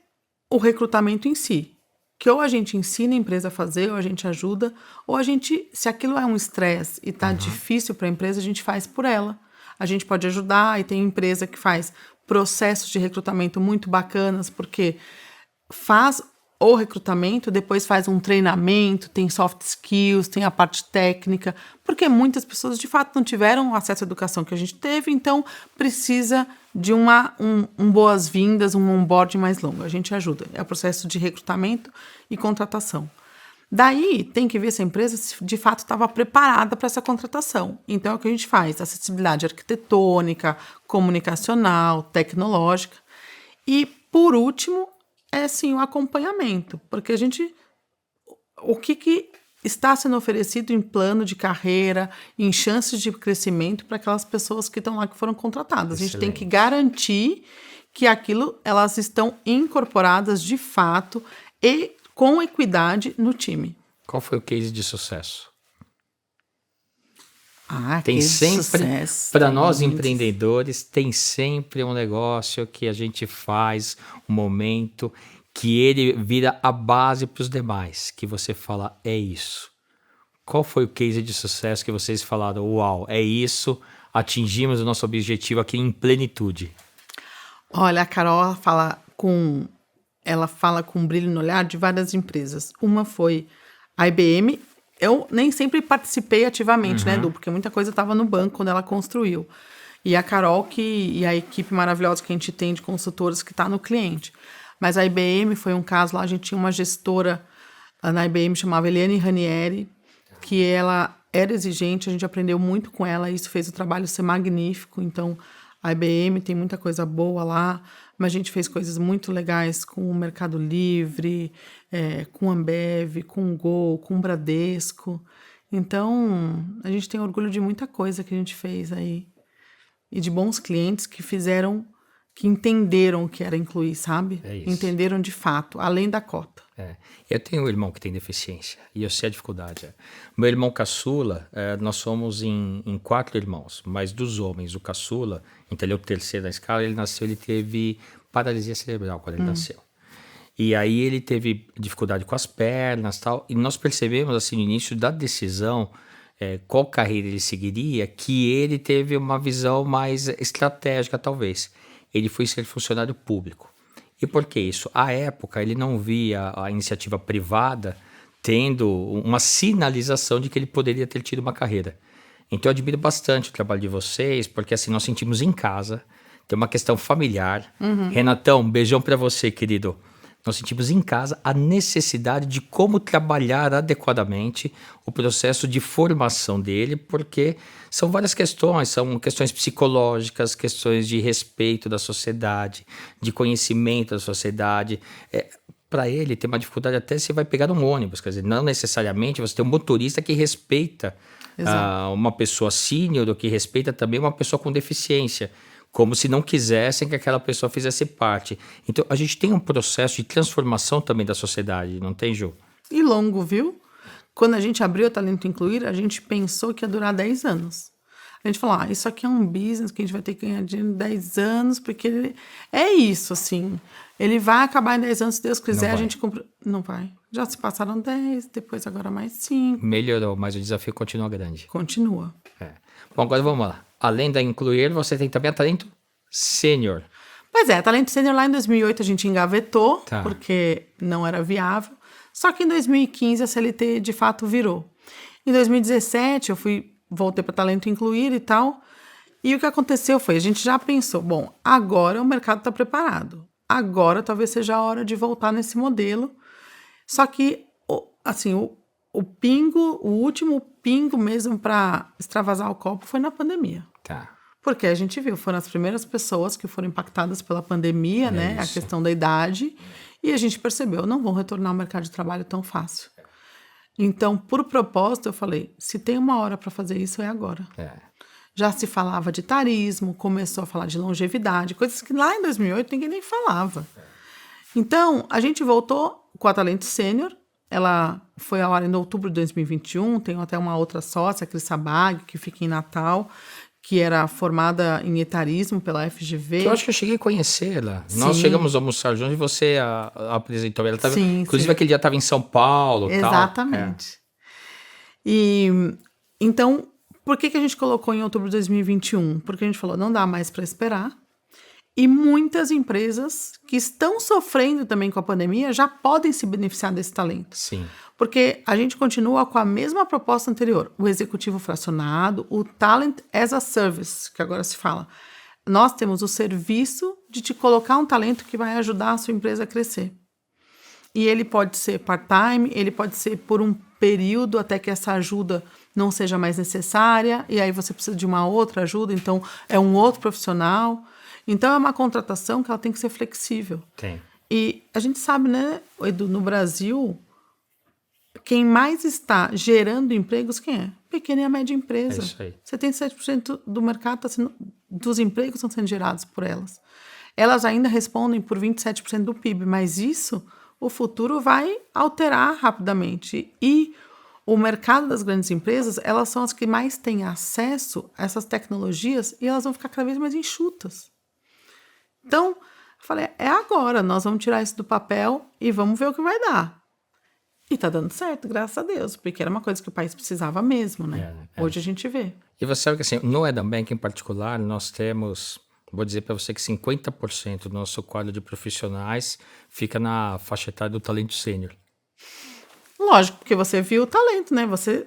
o recrutamento em si, que ou a gente ensina a empresa a fazer, ou a gente ajuda, ou a gente, se aquilo é um estresse e está difícil para a empresa, a gente faz por ela. A gente pode ajudar, e tem empresa que faz processos de recrutamento muito bacanas, porque faz o recrutamento, depois faz um treinamento, tem soft skills, tem a parte técnica, porque muitas pessoas de fato não tiveram acesso à educação que a gente teve, então precisa de um boas-vindas, um onboarding mais longo. A gente ajuda, é o processo de recrutamento e contratação. Daí, tem que ver se a empresa de fato estava preparada para essa contratação. Então, é o que a gente faz? Acessibilidade arquitetônica, comunicacional, tecnológica. E, por último, é sim o acompanhamento. Porque o que está sendo oferecido em plano de carreira, em chances de crescimento para aquelas pessoas que estão lá, que foram contratadas. Excelente. A gente tem que garantir que elas estão incorporadas de fato e com equidade no time. Qual foi o case de sucesso? Tem sempre, para nós empreendedores, tem sempre um negócio que a gente faz, um momento que ele vira a base para os demais, que você fala, é isso. Qual foi o case de sucesso que vocês falaram, uau, é isso, atingimos o nosso objetivo aqui em plenitude? Olha, a Carol fala com um brilho no olhar de várias empresas. Uma foi a IBM. Eu nem sempre participei ativamente, né, Edu? Porque muita coisa estava no banco quando ela construiu. E a Carol e a equipe maravilhosa que a gente tem de consultores que está no cliente. Mas a IBM foi um caso lá, a gente tinha uma gestora na IBM, chamava Eliane Ranieri, que ela era exigente, a gente aprendeu muito com ela, e isso fez o trabalho ser magnífico. Então, a IBM tem muita coisa boa lá, mas a gente fez coisas muito legais com o Mercado Livre, com a Ambev, com o Gol, com o Bradesco. Então, a gente tem orgulho de muita coisa que a gente fez aí. E de bons clientes que fizeram que entenderam o que era incluir, sabe? É isso. Entenderam de fato, além da cota. Eu tenho um irmão que tem deficiência e eu sei a dificuldade. Meu irmão caçula, nós somos em 4 irmãos, mas dos homens, o caçula, então ele é o terceiro da escala, ele teve paralisia cerebral quando ele nasceu. E aí ele teve dificuldade com as pernas e tal, e nós percebemos assim no início da decisão qual carreira ele seguiria, que ele teve uma visão mais estratégica talvez. Ele foi ser funcionário público. E por que isso? À época, ele não via a iniciativa privada tendo uma sinalização de que ele poderia ter tido uma carreira. Então, eu admiro bastante o trabalho de vocês, porque assim, nós sentimos em casa, tem uma questão familiar. Renatão, um beijão para você, querido. Nós sentimos em casa a necessidade de como trabalhar adequadamente o processo de formação dele, porque são várias questões, são questões psicológicas, questões de respeito da sociedade, de conhecimento da sociedade. Para ele, tem uma dificuldade até se vai pegar um ônibus, quer dizer, não necessariamente você tem um motorista que respeita uma pessoa sênior ou que respeita também uma pessoa com deficiência, como se não quisessem que aquela pessoa fizesse parte. Então, a gente tem um processo de transformação também da sociedade, não tem, Ju? E longo, viu? Quando a gente abriu o Talento Incluir, a gente pensou que ia durar 10 anos. A gente falou, isso aqui é um business que a gente vai ter que ganhar dinheiro em 10 anos, porque é isso, assim. Ele vai acabar em 10 anos, se Deus quiser, a gente compra... Não vai. Já se passaram 10, depois agora mais 5. Melhorou, mas o desafio continua grande. Continua. Bom, agora vamos lá. Além da Incluir, você tem também a Talento Sênior. Pois é, Talento Sênior lá em 2008 a gente engavetou, porque não era viável. Só que em 2015 a CLT de fato virou. Em 2017 eu voltei para Talento Incluir e tal. E o que aconteceu foi, a gente já pensou, bom, agora o mercado está preparado. Agora talvez seja a hora de voltar nesse modelo. Só que, assim, o último pingo mesmo para extravasar o copo foi na pandemia. Porque a gente viu, foram as primeiras pessoas que foram impactadas pela pandemia, né? Isso. A questão da idade. E a gente percebeu, não vão retornar ao mercado de trabalho tão fácil. Então, por propósito, eu falei, se tem uma hora para fazer isso, é agora. Já se falava de etarismo, começou a falar de longevidade, coisas que lá em 2008 ninguém nem falava. Então, a gente voltou com a Talento Sênior. Ela foi ao ar em outubro de 2021, tem até uma outra sócia, a Cris Sabag, que fica em Natal, que era formada em etarismo pela FGV. Eu acho que eu cheguei a conhecê-la. Nós chegamos a almoçar juntos e você a apresentou. Ela tava, inclusive, aquele dia estava em São Paulo. Exatamente. E então, por que a gente colocou em outubro de 2021? Porque a gente falou, não dá mais para esperar. E muitas empresas que estão sofrendo também com a pandemia já podem se beneficiar desse talento. Sim. Porque a gente continua com a mesma proposta anterior, o executivo fracionado, o Talent as a Service, que agora se fala. Nós temos o serviço de te colocar um talento que vai ajudar a sua empresa a crescer. E ele pode ser part-time, ele pode ser por um período até que essa ajuda não seja mais necessária, e aí você precisa de uma outra ajuda, então é um outro profissional. Então, é uma contratação que ela tem que ser flexível. Tem. E a gente sabe, né, Edu, no Brasil, quem mais está gerando empregos, quem é? Pequena e a média empresa. É isso aí. 77% do mercado dos empregos estão sendo gerados por elas. Elas ainda respondem por 27% do PIB, mas isso, o futuro vai alterar rapidamente. E o mercado das grandes empresas, elas são as que mais têm acesso a essas tecnologias e elas vão ficar cada vez mais enxutas. Então, eu falei, é agora, nós vamos tirar isso do papel e vamos ver o que vai dar. E tá dando certo, graças a Deus, porque era uma coisa que o país precisava mesmo, né? Hoje a gente vê. E você sabe que assim, no Eden Bank em particular, nós temos, vou dizer para você que 50% do nosso quadro de profissionais fica na faixa etária do talento sênior. Lógico, porque você viu o talento, né? Você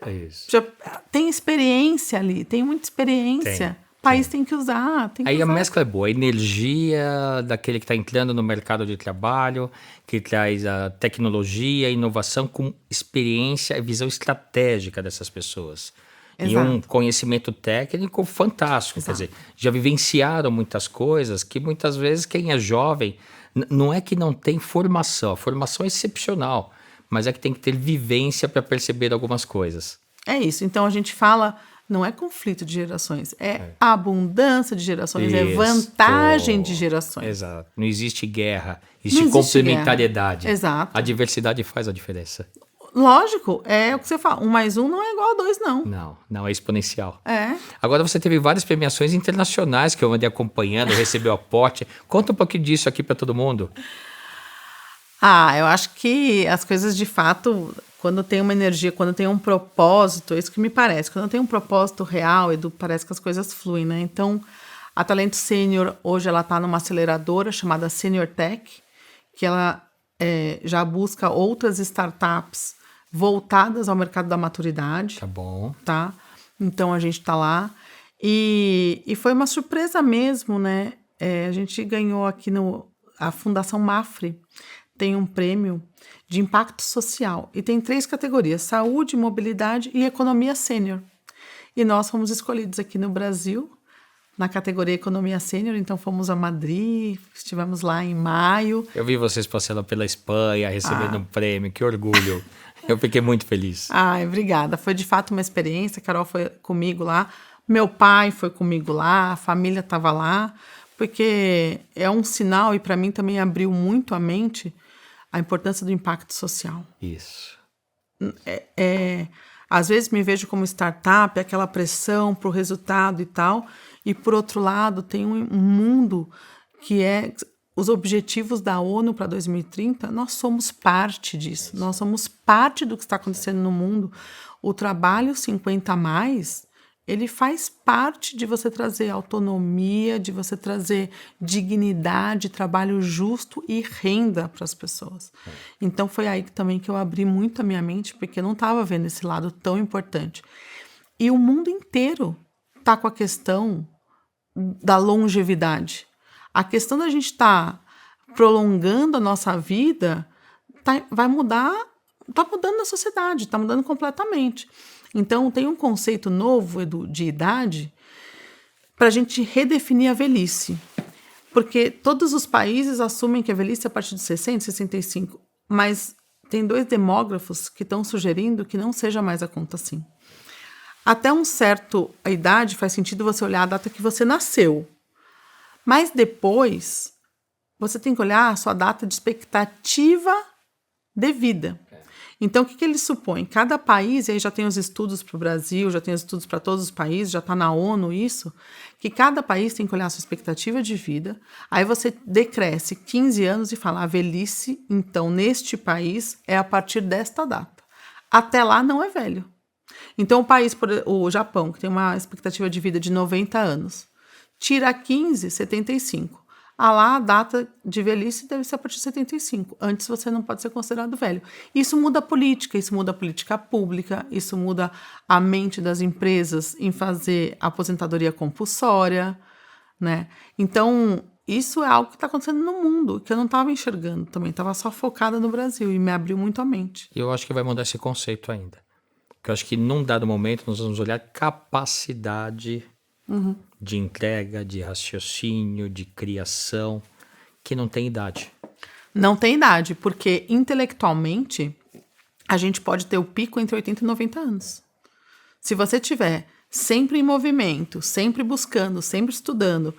já tem experiência ali, tem muita experiência. O país tem que usar. Aí a mescla é boa, a energia daquele que está entrando no mercado de trabalho, que traz a tecnologia, a inovação com experiência e visão estratégica dessas pessoas. Exato. E um conhecimento técnico fantástico. Exato. Quer dizer, já vivenciaram muitas coisas que muitas vezes quem é jovem, não é que não tem formação, a formação é excepcional, mas é que tem que ter vivência para perceber algumas coisas. É isso, então a gente fala não é conflito de gerações, é abundância de gerações, é Isso. vantagem de gerações. Exato. Não existe guerra, Não existe existe complementariedade. guerra. Exato. A diversidade faz a diferença. Lógico, é o que você fala, 1 mais 1 não é igual a 2, não. Não, é exponencial. É. Agora você teve várias premiações internacionais que eu andei acompanhando, recebeu aporte. Conta um pouquinho disso aqui para todo mundo. Eu acho que as coisas de fato, quando tem uma energia, quando tem um propósito, é isso que me parece. Quando tem um propósito real, Edu, parece que as coisas fluem, né? Então, a Talento Sênior, hoje ela está numa aceleradora chamada Senior Tech, que ela já busca outras startups voltadas ao mercado da maturidade. Tá bom. Tá? Então, a gente está lá. E foi uma surpresa mesmo, né? A gente ganhou aqui a Fundação Mafre, tem um prêmio de impacto social e tem 3 categorias: saúde, mobilidade e economia sênior. E nós fomos escolhidos aqui no Brasil na categoria economia sênior, então fomos a Madrid, estivemos lá em maio. Eu vi vocês passando pela Espanha, recebendo um prêmio, que orgulho. Eu fiquei muito feliz. Obrigada. Foi de fato uma experiência, a Carol foi comigo lá, meu pai foi comigo lá, a família estava lá, porque é um sinal e para mim também abriu muito a mente a importância do impacto social. Isso. Às vezes me vejo como startup, aquela pressão para o resultado e tal, e por outro lado tem um mundo que é os objetivos da ONU para 2030, nós somos parte disso, nós somos parte do que está acontecendo no mundo. O trabalho 50+, ele faz parte de você trazer autonomia, de você trazer dignidade, trabalho justo e renda para as pessoas. Então foi aí também que eu abri muito a minha mente, porque eu não estava vendo esse lado tão importante. E o mundo inteiro está com a questão da longevidade. A questão da gente estar prolongando a nossa vida vai mudar, está mudando a sociedade, está mudando completamente. Então, tem um conceito novo, Edu, de idade para a gente redefinir a velhice. Porque todos os países assumem que a velhice é a partir de 60, 65, mas tem 2 demógrafos que estão sugerindo que não seja mais a conta assim. Até um certo a idade faz sentido você olhar a data que você nasceu. Mas depois, você tem que olhar a sua data de expectativa de vida. Então, o que eles supõem? Cada país, e aí já tem os estudos para o Brasil, já tem os estudos para todos os países, já está na ONU isso, que cada país tem que olhar a sua expectativa de vida, aí você decresce 15 anos e fala, a velhice, então, neste país, é a partir desta data. Até lá não é velho. Então, o Japão, que tem uma expectativa de vida de 90 anos, tira 15, 75. Lá a data de velhice deve ser a partir de 75. Antes você não pode ser considerado velho. Isso muda a política, isso muda a política pública, isso muda a mente das empresas em fazer aposentadoria compulsória, né? Então, isso é algo que está acontecendo no mundo, que eu não estava enxergando também, estava só focada no Brasil e me abriu muito a mente. E eu acho que vai mudar esse conceito ainda. Porque eu acho que num dado momento nós vamos olhar capacidade de entrega, de raciocínio, de criação, que não tem idade. Não tem idade, porque intelectualmente a gente pode ter o pico entre 80 e 90 anos. Se você tiver sempre em movimento, sempre buscando, sempre estudando,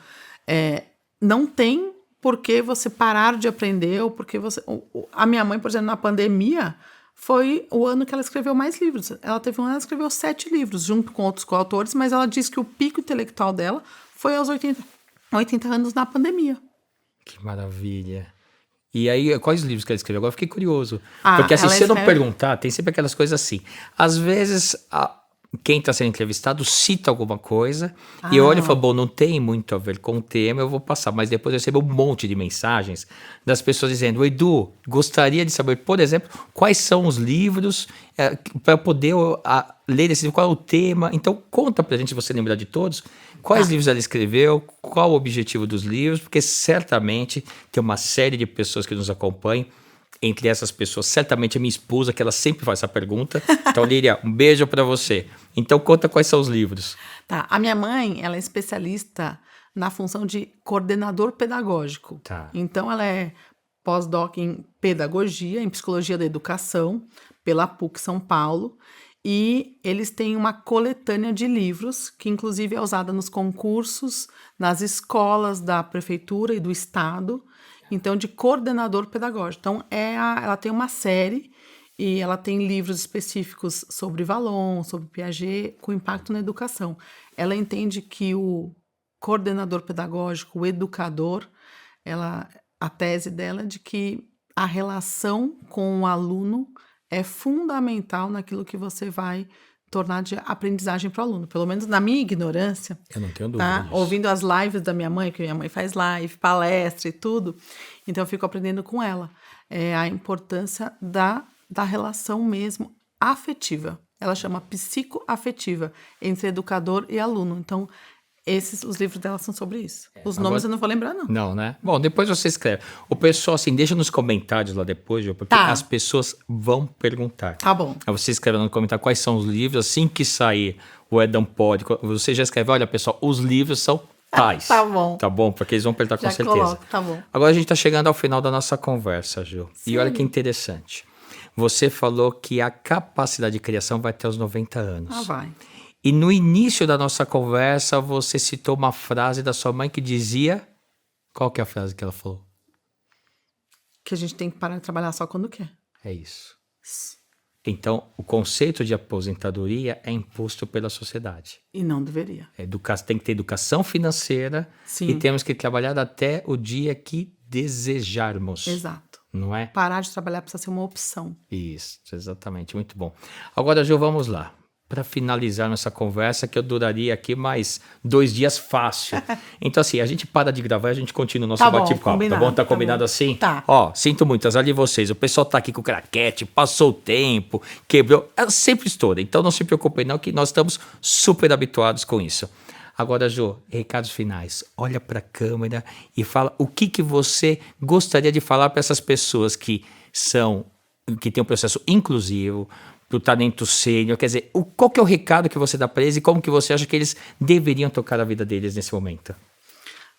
não tem por que você parar de aprender, ou porque você... A minha mãe, por exemplo, na pandemia, foi o ano que ela escreveu mais livros. Ela teve um ano, ela escreveu 7 livros, junto com outros coautores, mas ela disse que o pico intelectual dela foi aos 80 anos na pandemia. Que maravilha. E aí, quais livros que ela escreveu? Agora eu fiquei curioso. Porque assim, se eu não perguntar, tem sempre aquelas coisas assim. Às vezes, quem está sendo entrevistado cita alguma coisa e eu olho e falo, bom, não tem muito a ver com o tema, eu vou passar. Mas depois eu recebo um monte de mensagens das pessoas dizendo, Edu, gostaria de saber, por exemplo, quais são os livros para poder ler esse livro, qual é o tema. Então, conta pra gente, se você lembrar de todos, quais livros ela escreveu, qual o objetivo dos livros, porque certamente tem uma série de pessoas que nos acompanham. Entre essas pessoas, certamente a minha esposa, que ela sempre faz essa pergunta. Então, Líria, um beijo para você. Então, conta quais são os livros. Tá. A minha mãe, ela é especialista na função de coordenador pedagógico. Tá. Então, ela é pós-doc em pedagogia, em psicologia da educação, pela PUC São Paulo. E eles têm uma coletânea de livros, que inclusive é usada nos concursos, nas escolas da prefeitura e do estado, então de coordenador pedagógico. Então ela tem uma série e ela tem livros específicos sobre Vallon, sobre Piaget, com impacto na educação. Ela entende que o coordenador pedagógico, o educador, a tese dela é de que a relação com o aluno é fundamental naquilo que você vai tornar de aprendizagem para o aluno. Pelo menos na minha ignorância. Eu não tenho dúvida disso. Ouvindo as lives da minha mãe, que minha mãe faz live, palestra e tudo, então eu fico aprendendo com ela. A importância da relação mesmo afetiva. Ela chama psicoafetiva, entre educador e aluno. Então, os livros dela são sobre isso. Os nomes eu não vou lembrar, não. Não, né? Bom, depois você escreve. O pessoal, assim, deixa nos comentários lá depois, Ju, porque as pessoas vão perguntar. Tá bom. Aí você escreve no comentário quais são os livros. Assim que sair o Edam Pod, você já escreve, olha, pessoal, os livros são tais. Tá bom. Tá bom? Porque eles vão perguntar com certeza. Coloco, tá bom. Agora a gente tá chegando ao final da nossa conversa, Ju. Sim. E olha que interessante. Você falou que a capacidade de criação vai até os 90 anos. Vai. E no início da nossa conversa, você citou uma frase da sua mãe que dizia... Qual que é a frase que ela falou? Que a gente tem que parar de trabalhar só quando quer. É isso. Então, o conceito de aposentadoria é imposto pela sociedade. E não deveria. Tem que ter educação financeira. Sim. E temos que trabalhar até o dia que desejarmos. Exato. Não é? Parar de trabalhar precisa ser uma opção. Isso, exatamente. Muito bom. Agora, Ju, vamos lá. Para finalizar nossa conversa, que eu duraria aqui mais 2 dias fácil. Então, assim, a gente para de gravar e a gente continua o nosso bate-papo, tá bom? Tá combinado assim? Tá. Ó, sinto muito, azar de vocês. O pessoal tá aqui com craquete, passou o tempo, quebrou. Ela sempre estoura. Então, não se preocupem não, que nós estamos super habituados com isso. Agora, Ju, recados finais. Olha para a câmera e fala o que você gostaria de falar para essas pessoas que têm um processo inclusivo, para o talento sênior. Quer dizer, qual que é o recado que você dá para eles e como que você acha que eles deveriam tocar a vida deles nesse momento?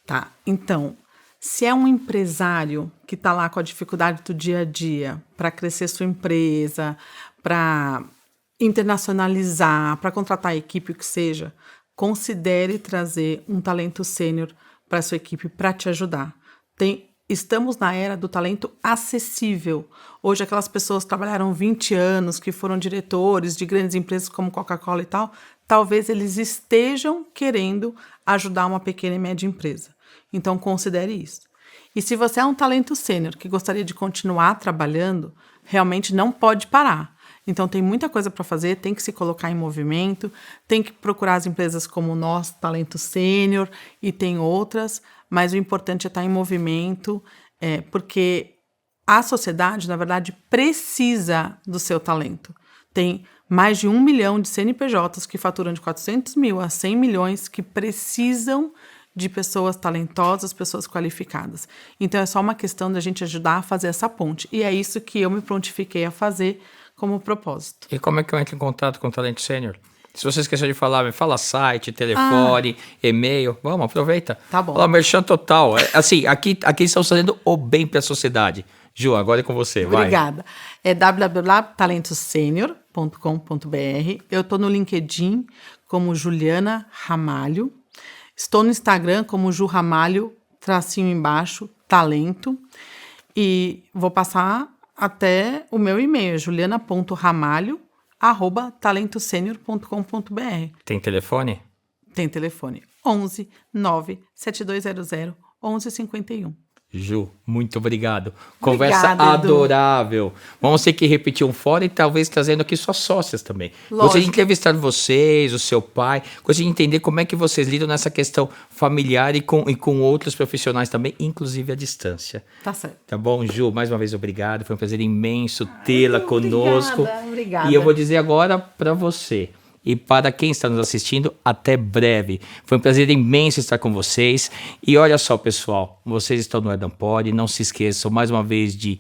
Tá, então, se é um empresário que está lá com a dificuldade do dia a dia para crescer sua empresa, para internacionalizar, para contratar a equipe, o que seja, considere trazer um talento sênior para a sua equipe para te ajudar. Estamos na era do talento acessível. Hoje, aquelas pessoas que trabalharam 20 anos, que foram diretores de grandes empresas como Coca-Cola e tal, talvez eles estejam querendo ajudar uma pequena e média empresa. Então, considere isso. E se você é um talento sênior que gostaria de continuar trabalhando, realmente não pode parar. Então, tem muita coisa para fazer, tem que se colocar em movimento, tem que procurar as empresas como nós, Talento Sênior, e tem outras, mas o importante é estar em movimento, porque a sociedade, na verdade, precisa do seu talento. Tem mais de 1 milhão de CNPJs que faturam de 400 mil a 100 milhões que precisam de pessoas talentosas, pessoas qualificadas. Então, é só uma questão da gente ajudar a fazer essa ponte. E é isso que eu me prontifiquei a fazer como propósito. E como é que eu entro em contato com o Talento Sênior? Se você esqueceu de falar, me fala site, telefone, e-mail. Vamos, aproveita. Tá bom. Fala, merchan total. Assim, aqui estamos fazendo o bem para a sociedade. Ju, agora é com você. Obrigada. Vai. É www.talentosenior.com.br. Eu estou no LinkedIn como Juliana Ramalho. Estou no Instagram como Ju Ramalho, _, talento. E vou passar até o meu e-mail, juliana.ramalho@talentosenior.com.br. Tem telefone? Tem telefone. 11 9 7200 1151. Ju, muito obrigado. Conversa Obrigada, adorável. Edu. Vamos ter que repetir um fora e talvez trazendo aqui suas sócias também. Lógico. Gostaria de entrevistar vocês, o seu pai. Gostaria de entender como é que vocês lidam nessa questão familiar e com outros profissionais também, inclusive à distância. Tá certo. Tá bom, Ju? Mais uma vez, obrigado. Foi um prazer imenso tê-la conosco. Obrigada. E eu vou dizer agora para você. E para quem está nos assistindo, até breve. Foi um prazer imenso estar com vocês. E olha só, pessoal, vocês estão no Edam Pod. Não se esqueçam, mais uma vez, de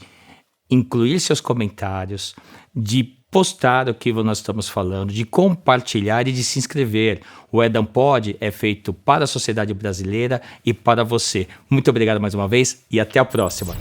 incluir seus comentários, de postar o que nós estamos falando, de compartilhar e de se inscrever. O Edam Pod é feito para a sociedade brasileira e para você. Muito obrigado mais uma vez e até a próxima.